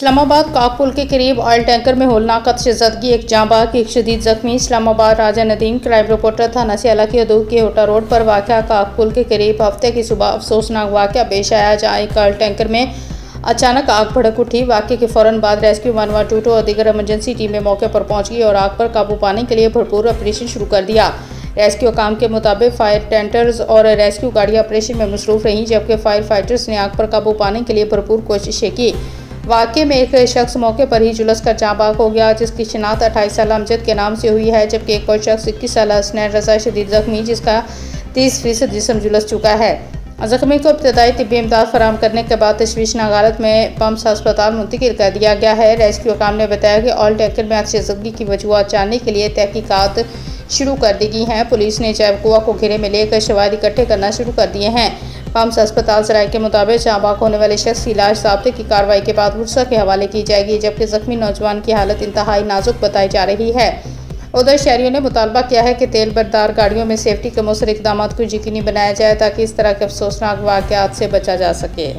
इस्लामाबाद काकपुल के करीब oil tanker में होलनाक तशद्दुद, एक जांबाज, एक शदीद जख्मी। इस्लामाबाद राजा नदीम क्राइम रिपोर्टर थाना सियाला की हदूद के होटा रोड पर वाक़या काकपुल के करीब हफ्ते की सुबह अफसोसनाक वाक़या पेश आया, जहाँ एक ऑयल टैंकर में अचानक आग भड़क उठी। वाक़ये के फ़ौरन बाद रेस्क्यू 112 और दीगर एमरजेंसी टीमें मौके पर पहुंच गई और आग पर काबू पाने के लिए भरपूर ऑपरेशन शुरू कर दिया। रेस्क्यू काम के मुताबिक फायर टेंडर्स और रेस्क्यू गाड़ियाँ ऑपरेशन में मसरूफ़ रहीं, जबकि फायर फाइटर्स ने आग पर काबू पाने के लिए भरपूर कोशिशें की। वाक़ये में एक शख्स मौके पर ही झुलस कर जाँबाग हो गया, जिसकी शिनाख्त 28 साल अमजद के नाम से हुई है, जबकि एक और शख्स 21 साल हसनैन रज़ा शदीद जख्मी, जिसका 30% जिस्म झुलस चुका है। जख्मी को इब्तदाई तिब्बी इमदाद फराहम करने के बाद तशवीशनाक हालत में पम्स अस्पताल मुंतकिल कर दिया गया है। रेस्क्यू काम ने बताया कि ऑयल टैंकर में तशद्दुद की वजूहत जानने के लिए तहकीकात शुरू कर दी गई हैं। पुलिस ने जैवकुआ को घेरे में लेकर शवाहिद इकट्ठे करना शुरू कर दिए हैं। पम्स अस्पताल सराय के मुताबिक जाँबाग होने वाले शख्स की इलाज ज़ाब्ते की कार्रवाई के बाद वर्षा के हवाले की जाएगी, जबकि जख्मी नौजवान की हालत इंतहाई नाजुक बताई जा रही है। उधर शहरियों ने मुतालबा किया है कि तेल बरदार गाड़ियों में सेफ्टी के मौसर इकदाम को यकीनी बनाया जाए, ताकि इस तरह के अफसोसनाक वाक़यात से बचा जा सके।